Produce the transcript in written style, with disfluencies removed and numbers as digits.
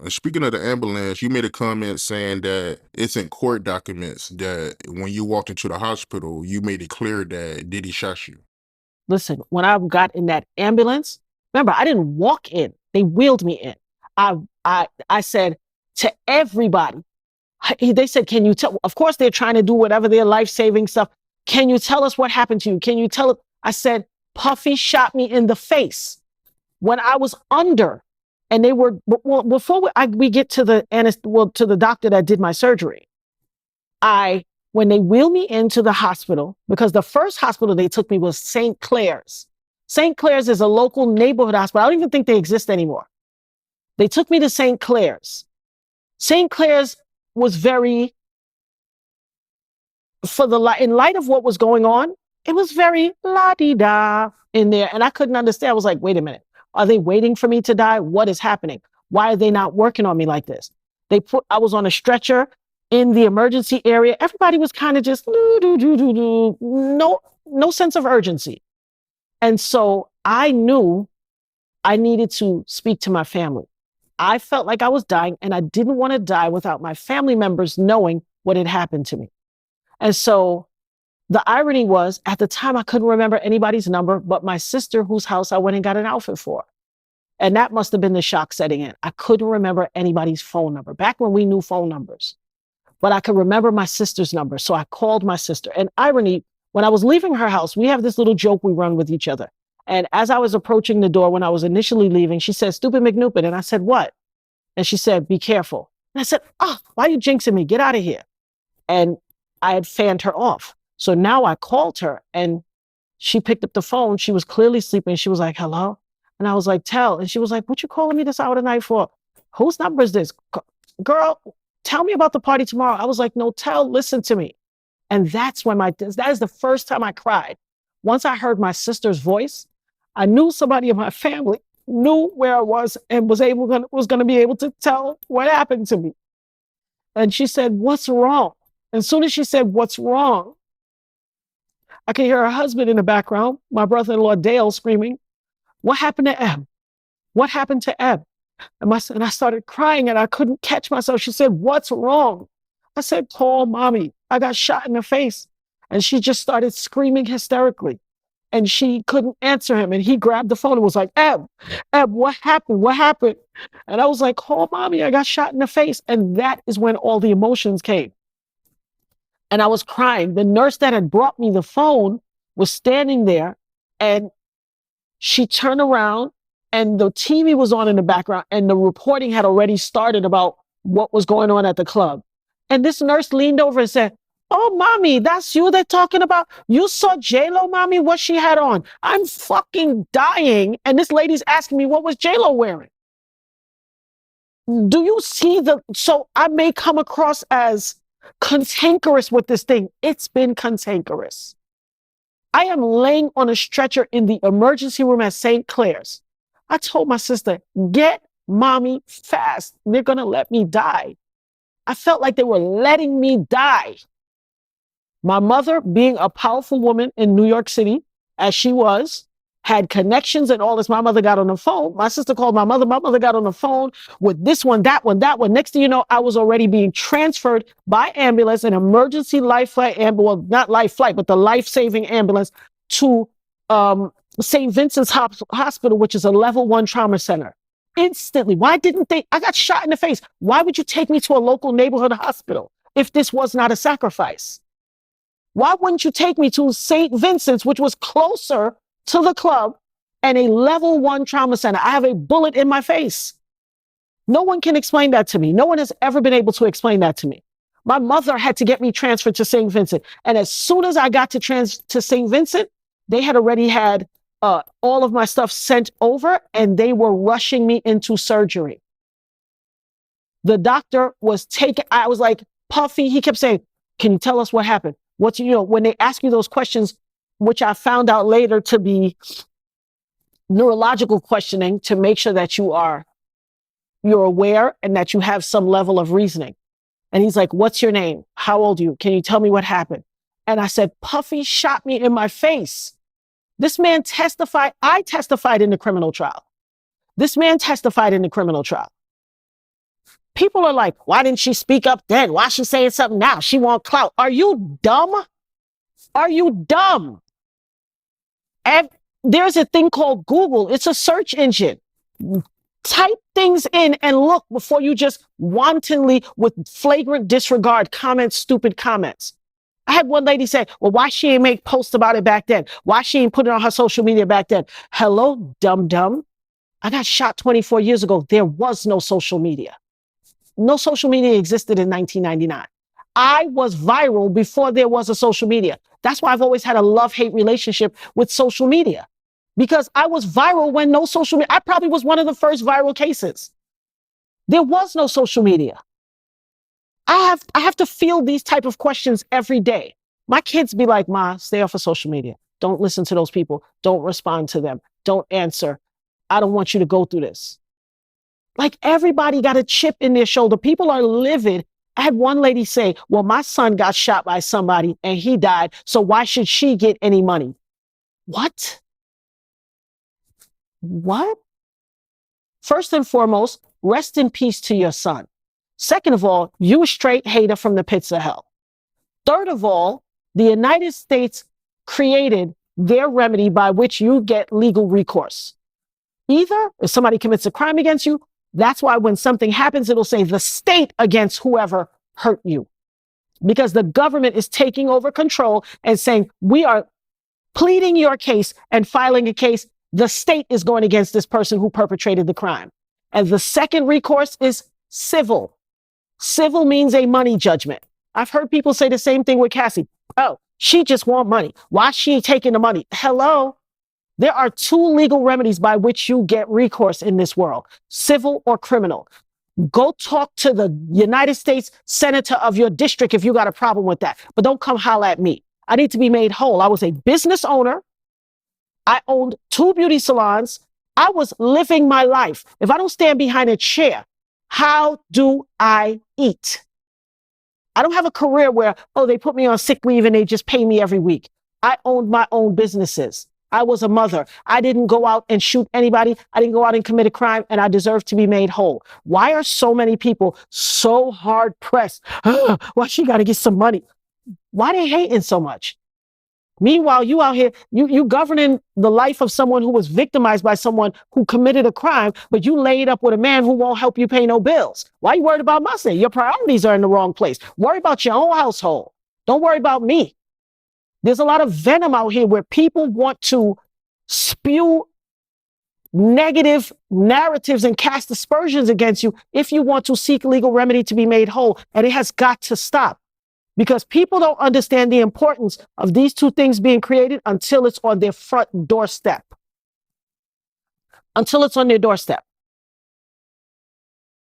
Speaking of the ambulance, you made a comment saying that it's in court documents that when you walked into the hospital, you made it clear that Diddy shot you. Listen, when I got in that ambulance, remember, I didn't walk in. They wheeled me in. I said to everybody, they said, can you tell? Of course, they're trying to do whatever their life-saving stuff. Can you tell us what happened to you? Can you tell us? I said, Puffy shot me in the face when I was under. And they were, well, before we get to to the doctor that did my surgery, when they wheeled me into the hospital, because the first hospital they took me was St. Clair's. St. Clair's is a local neighborhood hospital. I don't even think they exist anymore. They took me to St. Clair's. St. Clair's was very, in light of what was going on, it was very la-di-da in there. And I couldn't understand. I was like, wait a minute. Are they waiting for me to die? What is happening? Why are they not working on me like this? I was on a stretcher in the emergency area. Everybody was kind of just no sense of urgency. And so I knew I needed to speak to my family. I felt like I was dying and I didn't want to die without my family members knowing what had happened to me. And so the irony was, at the time, I couldn't remember anybody's number but my sister, whose house I went and got an outfit for. And that must have been the shock setting in. I couldn't remember anybody's phone number, back when we knew phone numbers. But I could remember my sister's number. So I called my sister. And irony, when I was leaving her house, we have this little joke we run with each other. And as I was approaching the door, when I was initially leaving, she said, "Stupid McNoopin." And I said, "What?" And she said, "Be careful." And I said, "Oh, why are you jinxing me? Get out of here." And I had fanned her off. So now I called her and she picked up the phone. She was clearly sleeping. She was like, "Hello?" And I was like, "Tell." And she was like, "What you calling me this hour of the night for? Whose number is this? Girl, tell me about the party tomorrow." I was like, "No, Tell, listen to me." And that's when that is the first time I cried. Once I heard my sister's voice, I knew somebody in my family knew where I was and was going to be able to tell what happened to me. And she said, "What's wrong?" And as soon as she said, "What's wrong?" I could hear her husband in the background, my brother-in-law Dale, screaming, "What happened to Eb? What happened to Eb?" And I started crying and I couldn't catch myself. She said, "What's wrong?" I said, "Call mommy. I got shot in the face." And she just started screaming hysterically. And she couldn't answer him. And he grabbed the phone and was like, Eb, what happened? What happened?" And I was like, "Call mommy. I got shot in the face." And that is when all the emotions came. And I was crying. The nurse that had brought me the phone was standing there and she turned around and the TV was on in the background and the reporting had already started about what was going on at the club. And this nurse leaned over and said, "Oh, mommy, that's you they're talking about? You saw J-Lo, mommy, what she had on?" I'm fucking dying. And this lady's asking me, what was J-Lo wearing? Do you see so I may come across as cantankerous with this thing. It's been cantankerous. I am laying on a stretcher in the emergency room at St. Clair's. I told my sister, "Get mommy fast. They're going to let me die." I felt like they were letting me die. My mother, being a powerful woman in New York City, as she was, had connections and all this. My mother got on the phone. My sister called my mother. My mother got on the phone with this one, that one, that one. Next thing you know, I was already being transferred by ambulance, an emergency life flight ambulance, well, not life flight, but the life-saving ambulance to St. Vincent's Hospital, which is a level 1 trauma center. Instantly. Why didn't they? I got shot in the face. Why would you take me to a local neighborhood hospital if this was not a sacrifice? Why wouldn't you take me to St. Vincent's, which was closer to the club and a level 1 trauma center? I have a bullet in my face. No one can explain that to me. No one has ever been able to explain that to me. My mother had to get me transferred to St. Vincent. And as soon as I got to St. Vincent, they had already had all of my stuff sent over and they were rushing me into surgery. The doctor was I was like, "Puffy," he kept saying, "Can you tell us what happened?" When they ask you those questions, which I found out later to be neurological questioning to make sure that you're aware and that you have some level of reasoning. And he's like, "What's your name? How old are you? Can you tell me what happened?" And I said, "Puffy shot me in my face." This man testified. I testified in the criminal trial. This man testified in the criminal trial. People are like, why didn't she speak up then? Why is she saying something now? She want clout. Are you dumb? Are you dumb? And there's a thing called Google. It's a search engine. Type things in and look before you just wantonly, with flagrant disregard, comment stupid comments. I had one lady say, well, why she ain't make posts about it back then? Why she ain't put it on her social media back then? Hello, dumb dumb. I got shot 24 years ago. There was no social media. No social media existed in 1999. I was viral before there was a social media. That's why I've always had a love-hate relationship with social media, because I was viral when no social media. I probably was one of the first viral cases. There was no social media. I have to feel these type of questions every day. My kids be like, Ma, stay off of social media. Don't listen to those people. Don't respond to them. Don't answer. I don't want you to go through this. Like, everybody got a chip in their shoulder. People are livid. I had one lady say, well, my son got shot by somebody and he died, so why should she get any money? What? What? First and foremost, rest in peace to your son. Second of all, you a straight hater from the pits of hell. Third of all, the United States created their remedy by which you get legal recourse. Either if somebody commits a crime against you, that's why when something happens, it'll say the state against whoever hurt you. Because the government is taking over control and saying, we are pleading your case and filing a case. The state is going against this person who perpetrated the crime. And the second recourse is civil. Civil means a money judgment. I've heard people say the same thing with Cassie. Oh, she just want money. Why is she taking the money? Hello? There are two legal remedies by which you get recourse in this world, civil or criminal. Go talk to the United States senator of your district if you got a problem with that. But don't come holler at me. I need to be made whole. I was a business owner. I owned 2 beauty salons. I was living my life. If I don't stand behind a chair, how do I eat? I don't have a career where, oh, they put me on sick leave and they just pay me every week. I owned my own businesses. I was a mother. I didn't go out and shoot anybody. I didn't go out and commit a crime, and I deserve to be made whole. Why are so many people so hard pressed? Why she got to get some money? Why they hating so much? Meanwhile, you out here, you governing the life of someone who was victimized by someone who committed a crime, but you laid up with a man who won't help you pay no bills. Why are you worried about my say? Your priorities are in the wrong place. Worry about your own household. Don't worry about me. There's a lot of venom out here where people want to spew negative narratives and cast aspersions against you if you want to seek legal remedy to be made whole. And it has got to stop, because people don't understand the importance of these two things being created until it's on their front doorstep. Until it's on their doorstep.